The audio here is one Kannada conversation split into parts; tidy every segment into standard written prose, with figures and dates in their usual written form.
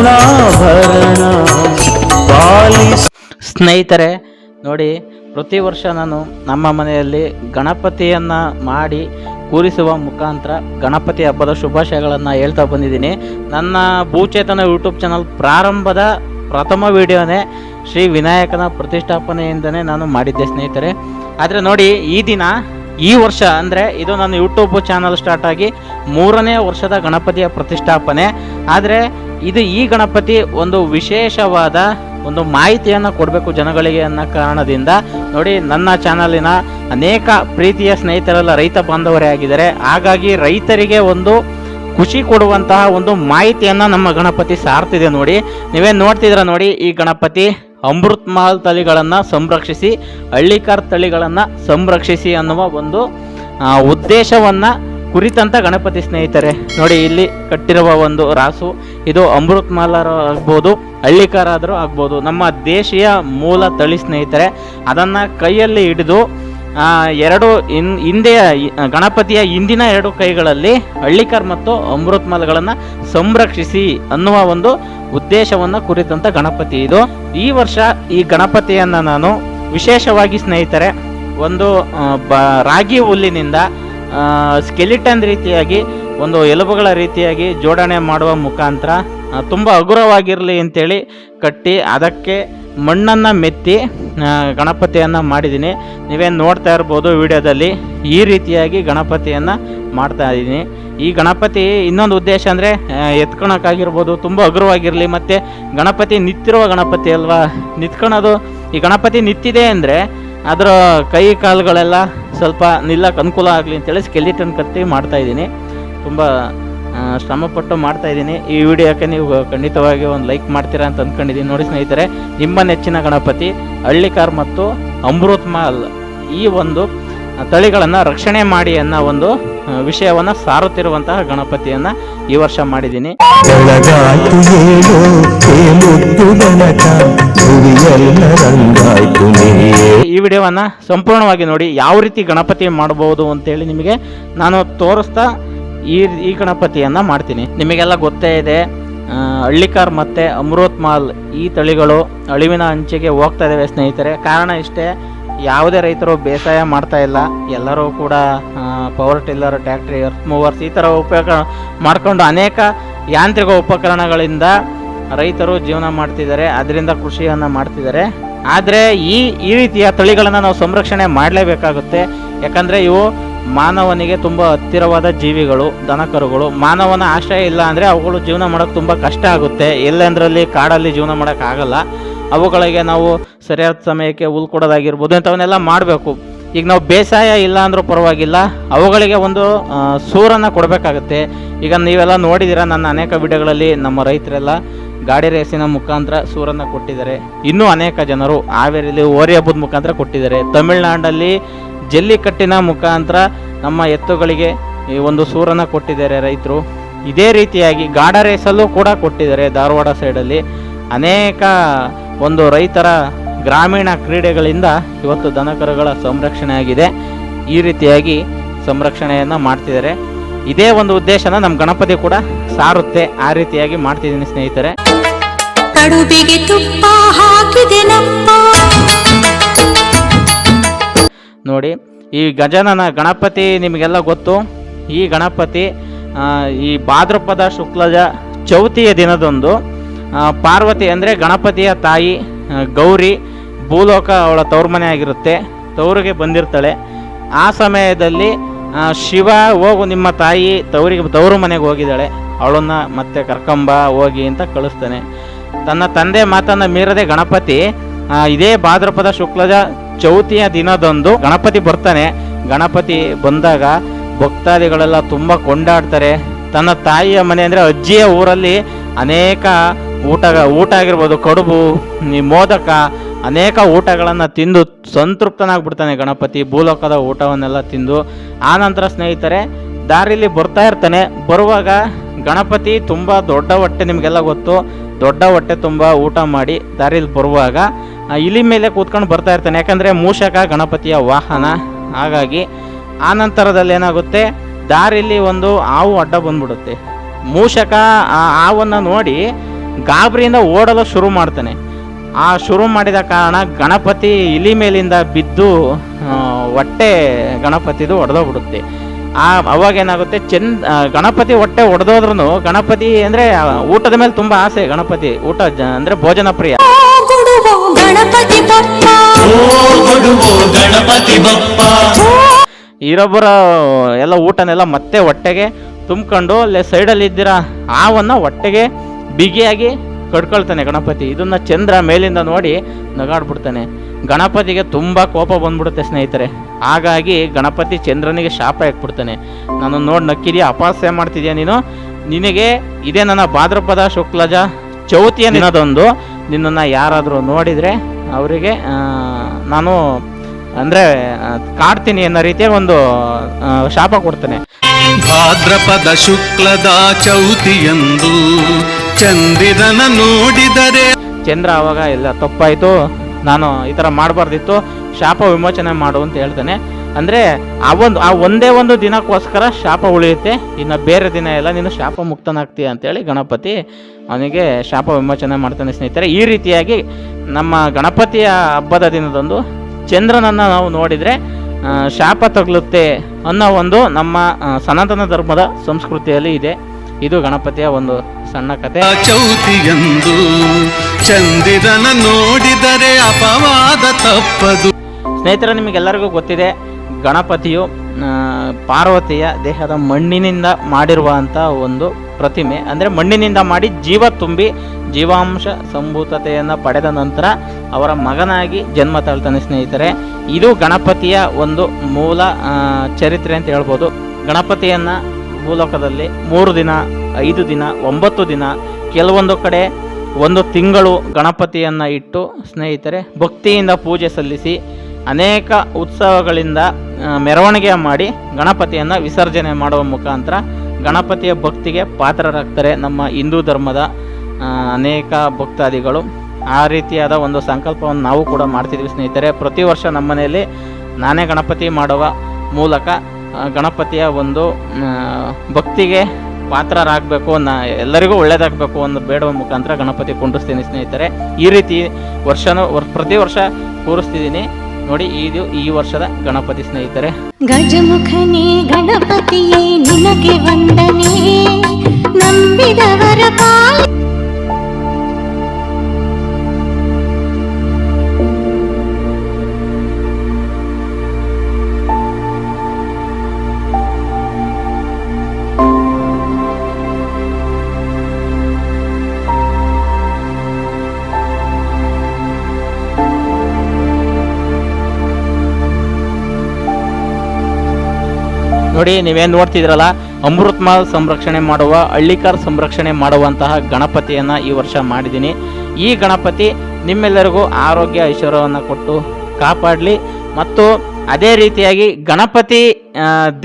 ಮಂಗಳಾಭರಣ ಪಾಲಿಸು. ಸ್ನೇಹಿತರೆ ನೋಡಿ, ಪ್ರತಿ ವರ್ಷ ನಾನು ನಮ್ಮ ಮನೆಯಲ್ಲಿ ಗಣಪತಿಯನ್ನು ಮಾಡಿ ಕೂರಿಸುವ ಮುಖಾಂತರ ಗಣಪತಿ ಹಬ್ಬದ ಶುಭಾಶಯಗಳನ್ನು ಹೇಳ್ತಾ ಬಂದಿದ್ದೀನಿ. ನನ್ನ ಭೂಚೇತನ ಯೂಟ್ಯೂಬ್ ಚಾನಲ್ ಪ್ರಾರಂಭದ ಪ್ರಥಮ ವಿಡಿಯೋನೇ ಶ್ರೀ ವಿನಾಯಕನ ಪ್ರತಿಷ್ಠಾಪನೆಯಿಂದನೇ ನಾನು ಮಾಡಿದ್ದೆ ಸ್ನೇಹಿತರೆ. ಆದರೆ ನೋಡಿ, ಈ ವರ್ಷ ಅಂದರೆ ಇದು ನನ್ನ ಯೂಟ್ಯೂಬ್ ಚಾನಲ್ ಸ್ಟಾರ್ಟ್ ಆಗಿ 3ನೇ ವರ್ಷದ ಗಣಪತಿಯ ಪ್ರತಿಷ್ಠಾಪನೆ. ಆದರೆ ಈ ಗಣಪತಿ ಒಂದು ವಿಶೇಷವಾದ ಒಂದು ಮಾಹಿತಿಯನ್ನು ಕೊಡಬೇಕು ಜನಗಳಿಗೆ ಅನ್ನೋ ಕಾರಣದಿಂದ ನೋಡಿ, ನನ್ನ ಚಾನಲಿನ ಅನೇಕ ಪ್ರೀತಿಯ ಸ್ನೇಹಿತರೆಲ್ಲ ರೈತ ಬಾಂಧವರೇ ಆಗಿದ್ದಾರೆ. ಹಾಗಾಗಿ ರೈತರಿಗೆ ಒಂದು ಖುಷಿ ಕೊಡುವಂತಹ ಒಂದು ಮಾಹಿತಿಯನ್ನು ನಮ್ಮ ಗಣಪತಿ ಸಾರ್ತಿದೆ. ನೋಡಿ, ನೀವೇನು ನೋಡ್ತಿದ್ದೀರ ನೋಡಿ, ಈ ಗಣಪತಿ ಅಮೃತ್ ಮಹಲ್ ತಳಿಗಳನ್ನು ಸಂರಕ್ಷಿಸಿ, ಹಳ್ಳಿಕಾರ್ ತಳಿಗಳನ್ನು ಸಂರಕ್ಷಿಸಿ ಅನ್ನುವ ಒಂದು ಉದ್ದೇಶವನ್ನು ಕುರಿತಂತ ಗಣಪತಿ ಸ್ನೇಹಿತರೆ. ನೋಡಿ, ಇಲ್ಲಿ ಕಟ್ಟಿರುವ ಒಂದು ರಾಸು ಇದು ಅಮೃತ್ ಮಹಲ್ ಆಗ್ಬೋದು, ಹಳ್ಳಿಕಾರ ಆದರೂ ಆಗ್ಬೋದು, ನಮ್ಮ ದೇಶೀಯ ಮೂಲ ತಳಿ ಸ್ನೇಹಿತರೆ. ಅದನ್ನು ಕೈಯಲ್ಲಿ ಹಿಡಿದು ಹಿಂದೆ ಗಣಪತಿಯ ಹಿಂದಿನ 2 ಕೈಗಳಲ್ಲಿ ಹಳ್ಳಿಕಾರ್ ಮತ್ತು ಅಮೃತ್ ಮಹಲ್ಗಳನ್ನು ಸಂರಕ್ಷಿಸಿ ಅನ್ನುವ ಒಂದು ಉದ್ದೇಶವನ್ನು ಕುರಿತಂತ ಗಣಪತಿ ಇದು. ಈ ವರ್ಷ ಈ ಗಣಪತಿಯನ್ನು ನಾನು ವಿಶೇಷವಾಗಿ ಸ್ನೇಹಿತರೆ ಒಂದು ರಾಗಿ ಹುಲ್ಲಿನಿಂದ ಸ್ಕೆಲಿಟನ್ ರೀತಿಯಾಗಿ ಒಂದು ಎಲುಬುಗಳ ರೀತಿಯಾಗಿ ಜೋಡಣೆ ಮಾಡುವ ಮುಖಾಂತರ ತುಂಬ ಹಗುರವಾಗಿರಲಿ ಅಂತೇಳಿ ಕಟ್ಟಿ ಅದಕ್ಕೆ ಮಣ್ಣನ್ನು ಮೆತ್ತಿ ಗಣಪತಿಯನ್ನು ಮಾಡಿದ್ದೀನಿ. ನೀವೇನು ನೋಡ್ತಾ ಇರ್ಬೋದು ವಿಡಿಯೋದಲ್ಲಿ, ಈ ರೀತಿಯಾಗಿ ಗಣಪತಿಯನ್ನು ಮಾಡ್ತಾ ಇದ್ದೀನಿ. ಈ ಗಣಪತಿ ಇನ್ನೊಂದು ಉದ್ದೇಶ ಅಂದರೆ ಎತ್ಕೊಳಕ್ಕಾಗಿರ್ಬೋದು, ತುಂಬ ಹಗುರವಾಗಿರಲಿ, ಮತ್ತು ಗಣಪತಿ ನಿಂತಿರುವ ಗಣಪತಿ ಅಲ್ವಾ, ನಿಂತ್ಕೊಳೋದು ಈ ಗಣಪತಿ ನಿಂತಿದೆ ಅಂದರೆ ಅದರ ಕೈ ಕಾಲುಗಳೆಲ್ಲ ಸ್ವಲ್ಪ ನಿಲ್ಲಕ್ಕೆ ಅನುಕೂಲ ಆಗಲಿ ಅಂತೇಳಿ ಸ್ಕೆಲಿಟನ್ ಕಟ್ಟಿ ಮಾಡ್ತಾಯಿದ್ದೀನಿ. ತುಂಬ ಶ್ರಮಪಟ್ಟು ಮಾಡ್ತಾಯಿದ್ದೀನಿ. ಈ ವಿಡಿಯೋಕ್ಕೆ ನೀವು ಖಂಡಿತವಾಗಿ ಒಂದು ಲೈಕ್ ಮಾಡ್ತೀರಾ ಅಂತ ಅಂದ್ಕೊಂಡಿದ್ದೀನಿ. ನೋಡಿ ಸ್ನೇಹಿತರೆ, ನಿಮ್ಮ ನೆಚ್ಚಿನ ಗಣಪತಿ ಹಳ್ಳಿಕಾರ್ ಮತ್ತು ಅಮೃತ್ ಮಹಲ್ ಈ ಒಂದು ತಳಿಗಳನ್ನು ರಕ್ಷಣೆ ಮಾಡಿ ಅನ್ನೋ ಒಂದು ವಿಷಯವನ್ನು ಸಾರುತ್ತಿರುವಂತಹ ಗಣಪತಿಯನ್ನು ಈ ವರ್ಷ ಮಾಡಿದ್ದೀನಿ. ಈ ವಿಡಿಯೋವನ್ನು ಸಂಪೂರ್ಣವಾಗಿ ನೋಡಿ, ಯಾವ ರೀತಿ ಗಣಪತಿ ಮಾಡಬಹುದು ಅಂತೇಳಿ ನಿಮಗೆ ನಾನು ತೋರಿಸ್ತಾ ಈ ಗಣಪತಿಯನ್ನು ಮಾಡ್ತೀನಿ. ನಿಮಗೆಲ್ಲ ಗೊತ್ತೇ ಇದೆ, ಹಳ್ಳಿಕಾರ್ ಮತ್ತು ಅಮೃತ್ ಮಹಲ್ ಈ ತಳಿಗಳು ಅಳಿವಿನ ಅಂಚಿಗೆ ಹೋಗ್ತಾ ಇದ್ದಾವೆ ಸ್ನೇಹಿತರೆ. ಕಾರಣ ಇಷ್ಟೇ, ಯಾವುದೇ ರೈತರು ಬೇಸಾಯ ಮಾಡ್ತಾ ಇಲ್ಲ, ಎಲ್ಲರೂ ಕೂಡ ಪವರ್ ಟಿಲ್ಲರ್, ಟ್ಯಾಕ್ಟ್ರಿ, ಎರ್ತ್ ಮೂವರ್ಸ್ ಈ ಥರ ಉಪಯೋಗ ಮಾಡಿಕೊಂಡು ಅನೇಕ ಯಾಂತ್ರಿಕ ಉಪಕರಣಗಳಿಂದ ರೈತರು ಜೀವನ ಮಾಡ್ತಿದ್ದಾರೆ, ಅದರಿಂದ ಕೃಷಿಯನ್ನು ಮಾಡ್ತಿದ್ದಾರೆ. ಆದರೆ ಈ ರೀತಿಯ ತಳಿಗಳನ್ನು ನಾವು ಸಂರಕ್ಷಣೆ ಮಾಡಲೇಬೇಕಾಗುತ್ತೆ. ಯಾಕಂದರೆ ಇವು ಮಾನವನಿಗೆ ತುಂಬ ಹತ್ತಿರವಾದ ಜೀವಿಗಳು, ದನಕರುಗಳು. ಮಾನವನ ಆಶ್ರಯ ಇಲ್ಲ ಅಂದರೆ ಅವುಗಳು ಜೀವನ ಮಾಡೋಕ್ಕೆ ತುಂಬ ಕಷ್ಟ ಆಗುತ್ತೆ. ಎಲ್ಲೆಂದರಲ್ಲಿ ಕಾಡಲ್ಲಿ ಜೀವನ ಮಾಡೋಕ್ಕಾಗಲ್ಲ. ಅವುಗಳಿಗೆ ನಾವು ಸರಿಯಾದ ಸಮಯಕ್ಕೆ ಹುಲ್ಲು ಕೊಡೋದಾಗಿರ್ಬೋದು, ಇಂಥವನ್ನೆಲ್ಲ ಮಾಡಬೇಕು. ಈಗ ನಾವು ಬೇಸಾಯ ಇಲ್ಲ ಅಂದರೂ ಪರವಾಗಿಲ್ಲ, ಅವುಗಳಿಗೆ ಒಂದು ಸೂರನ್ನು ಕೊಡಬೇಕಾಗತ್ತೆ. ಈಗ ನೀವೆಲ್ಲ ನೋಡಿದ್ದೀರ ನನ್ನ ಅನೇಕ ವಿಡಿಯೋಗಳಲ್ಲಿ, ನಮ್ಮ ರೈತರೆಲ್ಲ ಗಾಡಿ ರೇಸಿನ ಮುಖಾಂತರ ಸೂರನ್ನು ಕೊಟ್ಟಿದ್ದಾರೆ. ಇನ್ನೂ ಅನೇಕ ಜನರು ಹಾವೇರಿಯಲ್ಲಿ ಹೋರಿ ಹಬ್ಬದ ಮುಖಾಂತರ ಕೊಟ್ಟಿದ್ದಾರೆ. ತಮಿಳುನಾಡಲ್ಲಿ ಜಲ್ಲಿಕಟ್ಟಿನ ಮುಖಾಂತರ ನಮ್ಮ ಎತ್ತುಗಳಿಗೆ ಈ ಒಂದು ಸೂರನ್ನು ಕೊಟ್ಟಿದ್ದಾರೆ ರೈತರು. ಇದೇ ರೀತಿಯಾಗಿ ಗಾಡ ರೇಸಲ್ಲೂ ಕೂಡ ಕೊಟ್ಟಿದ್ದಾರೆ. ಧಾರವಾಡ ಸೈಡಲ್ಲಿ ಅನೇಕ ಒಂದು ರೈತರ ಗ್ರಾಮೀಣ ಕ್ರೀಡೆಗಳಿಂದ ಇವತ್ತು ದನಕರುಗಳ ಸಂರಕ್ಷಣೆ ಆಗಿದೆ. ಈ ರೀತಿಯಾಗಿ ಸಂರಕ್ಷಣೆಯನ್ನು ಮಾಡ್ತಿದ್ದಾರೆ. ಇದೇ ಒಂದು ಉದ್ದೇಶನ ನಮ್ಮ ಗಣಪತಿ ಕೂಡ ಸಾರುತ್ತೆ. ಆ ರೀತಿಯಾಗಿ ಮಾಡ್ತಿದ್ದೀನಿ ಸ್ನೇಹಿತರೆ. ನೋಡಿ, ಈ ಗಜಾನನ ಗಣಪತಿ ನಿಮಗೆಲ್ಲ ಗೊತ್ತು. ಈ ಗಣಪತಿ ಈ ಭಾದ್ರಪದ ಶುಕ್ಲದ ಚೌತಿಯ ದಿನದಂದು ಪಾರ್ವತಿ ಅಂದರೆ ಗಣಪತಿಯ ತಾಯಿ ಗೌರಿ ಭೂಲೋಕ ಅವಳ ತವ್ರ ಮನೆ ಆಗಿರುತ್ತೆ, ತವರಿಗೆ ಬಂದಿರ್ತಾಳೆ. ಆ ಸಮಯದಲ್ಲಿ ಶಿವ ಹೋಗು ನಿಮ್ಮ ತಾಯಿ ತವ್ರ ಮನೆಗೆ ಹೋಗಿದ್ದಾಳೆ, ಅವಳನ್ನು ಮತ್ತೆ ಕರ್ಕೊಂಬ ಹೋಗಿ ಅಂತ ಕಳಿಸ್ತಾನೆ. ತನ್ನ ತಂದೆ ಮಾತನ್ನು ಮೀರದೆ ಗಣಪತಿ ಇದೇ ಭಾದ್ರಪದ ಶುಕ್ಲದ ಚೌತಿಯ ದಿನದಂದು ಗಣಪತಿ ಬರ್ತಾನೆ. ಗಣಪತಿ ಬಂದಾಗ ಭಕ್ತಾದಿಗಳೆಲ್ಲ ತುಂಬ ಕೊಂಡಾಡ್ತಾರೆ. ತನ್ನ ತಾಯಿಯ ಮನೆ ಅಂದರೆ ಅಜ್ಜಿಯ ಊರಲ್ಲಿ ಅನೇಕ ಊಟ ಆಗಿರ್ಬೋದು, ಕಡುಬು, ಮೋದಕ, ಅನೇಕ ಊಟಗಳನ್ನು ತಿಂದು ಸಂತೃಪ್ತನಾಗ್ಬಿಡ್ತಾನೆ ಗಣಪತಿ, ಭೂಲೋಕದ ಊಟವನ್ನೆಲ್ಲ ತಿಂದು. ಆನಂತರ ಸ್ನೇಹಿತರೆ ದಾರಿಲಿ ಬರ್ತಾ ಇರ್ತಾನೆ. ಬರುವಾಗ ಗಣಪತಿ ತುಂಬ ದೊಡ್ಡ ಹೊಟ್ಟೆ, ನಿಮಗೆಲ್ಲ ಗೊತ್ತು, ದೊಡ್ಡ ಹೊಟ್ಟೆ ತುಂಬ ಊಟ ಮಾಡಿ ದಾರಿಲಿ ಬರುವಾಗ ಇಲಿ ಮೇಲೆ ಕೂತ್ಕೊಂಡು ಬರ್ತಾ ಇರ್ತಾನೆ. ಯಾಕಂದರೆ ಮೂಷಕ ಗಣಪತಿಯ ವಾಹನ. ಹಾಗಾಗಿ ಆನಂತರದಲ್ಲಿ ಏನಾಗುತ್ತೆ, ದಾರಿಲಿ ಒಂದು ಹಾವು ಅಡ್ಡ ಬಂದ್ಬಿಡುತ್ತೆ. ಮೂಷಕ ಆ ಹಾವನ್ನು ನೋಡಿ ಗಾಬರಿಯಿಂದ ಓಡಲು ಶುರು ಮಾಡ್ತಾನೆ. ಆ ಶುರು ಮಾಡಿದ ಕಾರಣ ಗಣಪತಿ ಇಲಿ ಮೇಲಿಂದ ಬಿದ್ದು ಹೊಟ್ಟೆ ಗಣಪತಿದು ಒಡೆದೋಗ್ಬಿಡುತ್ತೆ. ಅವಾಗ ಏನಾಗುತ್ತೆ, ಗಣಪತಿ ಹೊಟ್ಟೆ ಒಡೆದೋದ್ರೂ ಗಣಪತಿ ಅಂದರೆ ಊಟದ ಮೇಲೆ ತುಂಬ ಆಸೆ. ಗಣಪತಿ ಊಟ ಅಂದರೆ ಭೋಜನ ಪ್ರಿಯ. ಇರೊಬ್ಬರ ಎಲ್ಲ ಊಟನೆಲ್ಲ ಮತ್ತೆ ಹೊಟ್ಟೆಗೆ ತುಂಬ್ಕೊಂಡು ಅಲ್ಲೇ ಸೈಡಲ್ಲಿ ಇದ್ದಿರ ಹಾವನ್ನು ಹೊಟ್ಟೆಗೆ ಬಿಗಿಯಾಗಿ ಕಡ್ಕೊಳ್ತಾನೆ ಗಣಪತಿ. ಇದನ್ನ ಚಂದ್ರ ಮೇಲಿಂದ ನೋಡಿ ನಗಾಡ್ಬಿಡ್ತಾನೆ. ಗಣಪತಿಗೆ ತುಂಬ ಕೋಪ ಬಂದ್ಬಿಡುತ್ತೆ ಸ್ನೇಹಿತರೆ. ಹಾಗಾಗಿ ಗಣಪತಿ ಚಂದ್ರನಿಗೆ ಶಾಪ ಹಾಕ್ಬಿಡ್ತಾನೆ. ನಾನು ನೋಡಿ ನಕ್ಕಿದೆಯಾ, ಅಪಹಾಸ್ಯ ಮಾಡ್ತಿದ್ಯಾ ನೀನು, ನಿನಗೆ ಇದೇ ನನ್ನ ಭಾದ್ರಪದ ಶುಕ್ಲಜ ಚೌತಿಯ ದಿನದೊಂದು ನಿನ್ನನ್ನು ಯಾರಾದರೂ ನೋಡಿದರೆ ಅವರಿಗೆ ನಾನು ಅಂದರೆ ಕಾಡ್ತೀನಿ ಅನ್ನೋ ರೀತಿಯ ಒಂದು ಶಾಪ ಕೊಡ್ತಾನೆ. ಭಾದ್ರಪದ ಶುಕ್ಲದ ಚೌತಿಯಂದು ಚಂದಿರನ ನೋಡಿದರೆ ಚಂದ್ರ ಅವಾಗ ಇಲ್ಲ ತಪ್ಪಾಯಿತು, ನಾನು ಈ ಥರ ಮಾಡಬಾರ್ದಿತ್ತು, ಶಾಪ ವಿಮೋಚನೆ ಮಾಡು ಅಂತ ಹೇಳ್ತಾನೆ. ಅಂದರೆ ಆ ಒಂದೇ ಒಂದು ದಿನಕ್ಕೋಸ್ಕರ ಶಾಪ ಉಳಿಯುತ್ತೆ, ಇನ್ನು ಬೇರೆ ದಿನ ಎಲ್ಲ ನೀನು ಶಾಪ ಮುಕ್ತನಾಗ್ತೀಯ ಅಂತೇಳಿ ಗಣಪತಿ ಅವನಿಗೆ ಶಾಪ ವಿಮೋಚನೆ ಮಾಡ್ತಾನೆ ಸ್ನೇಹಿತರೆ. ಈ ರೀತಿಯಾಗಿ ನಮ್ಮ ಗಣಪತಿಯ ಹಬ್ಬದ ದಿನದಂದು ಚಂದ್ರನನ್ನು ನಾವು ನೋಡಿದರೆ ಶಾಪ ತಗಲುತ್ತೆ ಅನ್ನೋ ಒಂದು ನಮ್ಮ ಸನಾತನ ಧರ್ಮದ ಸಂಸ್ಕೃತಿಯಲ್ಲಿ ಇದೆ. ಇದು ಗಣಪತಿಯ ಒಂದು ಸಣ್ಣ ಕತೆ. ಚೌತಿಯಂದು ಚಂದಿರನ ನೋಡಿದರೆ ಅಪವಾದ ತಪ್ಪದು. ಸ್ನೇಹಿತರೆ, ನಿಮಗೆಲ್ಲರಿಗೂ ಗೊತ್ತಿದೆ, ಗಣಪತಿಯು ಪಾರ್ವತಿಯ ದೇಹದ ಮಣ್ಣಿನಿಂದ ಮಾಡಿರುವಂಥ ಒಂದು ಪ್ರತಿಮೆ. ಅಂದರೆ ಮಣ್ಣಿನಿಂದ ಮಾಡಿ ಜೀವ ತುಂಬಿ ಜೀವಾಂಶ ಸಂಭೂತತೆಯನ್ನು ಪಡೆದ ನಂತರ ಅವರ ಮಗನಾಗಿ ಜನ್ಮ ತಾಳ್ತಾನೆ ಸ್ನೇಹಿತರೆ. ಇದು ಗಣಪತಿಯ ಒಂದು ಮೂಲ ಚರಿತ್ರೆ ಅಂತ ಹೇಳ್ಬೋದು. ಗಣಪತಿಯನ್ನು ಭೂಲೋಕದಲ್ಲಿ 3 ದಿನ, 5 ದಿನ, 9 ದಿನ, ಕೆಲವೊಂದು ಕಡೆ 1 ತಿಂಗಳು ಗಣಪತಿಯನ್ನು ಇಟ್ಟು ಸ್ನೇಹಿತರೆ ಭಕ್ತಿಯಿಂದ ಪೂಜೆ ಸಲ್ಲಿಸಿ ಅನೇಕ ಉತ್ಸವಗಳಿಂದ ಮೆರವಣಿಗೆ ಮಾಡಿ ಗಣಪತಿಯನ್ನು ವಿಸರ್ಜನೆ ಮಾಡುವ ಮುಖಾಂತರ ಗಣಪತಿಯ ಭಕ್ತಿಗೆ ಪಾತ್ರರಾಗ್ತಾರೆ ನಮ್ಮ ಹಿಂದೂ ಧರ್ಮದ ಅನೇಕ ಭಕ್ತಾದಿಗಳು. ಆ ರೀತಿಯಾದ ಒಂದು ಸಂಕಲ್ಪವನ್ನು ನಾವು ಕೂಡ ಮಾಡ್ತಿದ್ವಿ ಸ್ನೇಹಿತರೆ. ಪ್ರತಿ ವರ್ಷ ನಮ್ಮ ಮನೆಯಲ್ಲಿ ನಾನೇ ಗಣಪತಿ ಮಾಡುವ ಮೂಲಕ ಗಣಪತಿಯ ಒಂದು ಭಕ್ತಿಗೆ ಪಾತ್ರರಾಗಬೇಕು, ಎಲ್ಲರಿಗೂ ಒಳ್ಳೇದಾಗಬೇಕು ಅನ್ನೋ ಬೇಡುವ ಮುಖಾಂತರ ಗಣಪತಿ ಕುಂಡಿಸ್ತೀನಿ ಸ್ನೇಹಿತರೆ. ಈ ರೀತಿ ಪ್ರತಿ ವರ್ಷ ಕೂರಿಸ್ತಿದ್ದೀನಿ ನೋಡಿ. ಇದು ಈ ವರ್ಷದ ಗಣಪತಿ ಸ್ನೇಹಿತರೆ. ಗಜಮುಖನೇ ಗಣಪತಿಯೇ ನಿನಗೆ ವಂದನೆ, ನಂಬಿದವರ ಪಾಲ. ನೋಡಿ, ನೀವೇನು ನೋಡ್ತಿದ್ರಲ್ಲ, ಅಮೃತ್ ಮಹಲ್ ಸಂರಕ್ಷಣೆ ಮಾಡುವ, ಹಳ್ಳಿಕಾರ್ ಸಂರಕ್ಷಣೆ ಮಾಡುವಂತಹ ಗಣಪತಿಯನ್ನು ಈ ವರ್ಷ ಮಾಡಿದ್ದೀನಿ. ಈ ಗಣಪತಿ ನಿಮ್ಮೆಲ್ಲರಿಗೂ ಆರೋಗ್ಯ ಐಶ್ವರ್ಯವನ್ನು ಕೊಟ್ಟು ಕಾಪಾಡಲಿ. ಮತ್ತು ಅದೇ ರೀತಿಯಾಗಿ ಗಣಪತಿ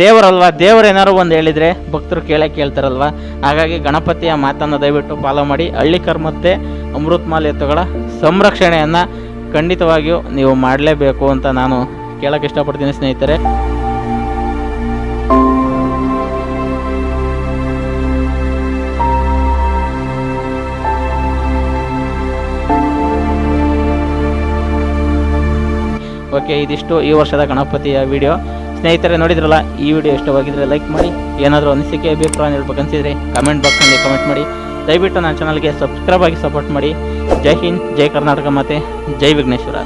ದೇವರಲ್ವ, ದೇವರೇನಾರು ಒಂದು ಹೇಳಿದರೆ ಭಕ್ತರು ಕೇಳ್ತಾರಲ್ವ. ಹಾಗಾಗಿ ಗಣಪತಿಯ ಮಾತನ್ನು ದಯವಿಟ್ಟು ಫಾಲೋ ಮಾಡಿ. ಹಳ್ಳಿಕಾರ್ ಮತ್ತು ಅಮೃತ್ ಮಹಲ್ ಎತ್ತುಗಳ ಸಂರಕ್ಷಣೆಯನ್ನು ಖಂಡಿತವಾಗಿಯೂ ನೀವು ಮಾಡಲೇಬೇಕು ಅಂತ ನಾನು ಕೇಳೋಕ್ಕೆ ಇಷ್ಟಪಡ್ತೀನಿ ಸ್ನೇಹಿತರೆ. ಓಕೆ, ಇದಿಷ್ಟು ಈ ವರ್ಷದ ಗಣಪತಿಯ ವಿಡಿಯೋ ಸ್ನೇಹಿತರೆ. ನೋಡಿದ್ರಲ್ಲ, ಈ ವಿಡಿಯೋ ಇಷ್ಟವಾಗಿದ್ದರೆ ಲೈಕ್ ಮಾಡಿ. ಏನಾದರೂ ಅನಿಸಿಕೆ ಅಭಿಪ್ರಾಯ ಹೇಳ್ಬೇಕನ್ಸಿದ್ರೆ ಕಮೆಂಟ್ ಬಾಕ್ಸ್ನಲ್ಲಿ ಕಮೆಂಟ್ ಮಾಡಿ. ದಯವಿಟ್ಟು ನನ್ನ ಚಾನಲ್ಗೆ ಸಬ್ಸ್ಕ್ರೈಬ್ ಆಗಿ ಸಪೋರ್ಟ್ ಮಾಡಿ. ಜೈ ಹಿಂದ್, ಜೈ ಕರ್ನಾಟಕ, ಮತ್ತೆ ಜೈ ವಿಘ್ನೇಶ್ವರ.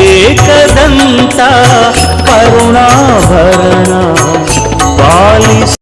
ಏಕದಂತ ಕರುಣಾಭರಣ ಪಾಲಿಸ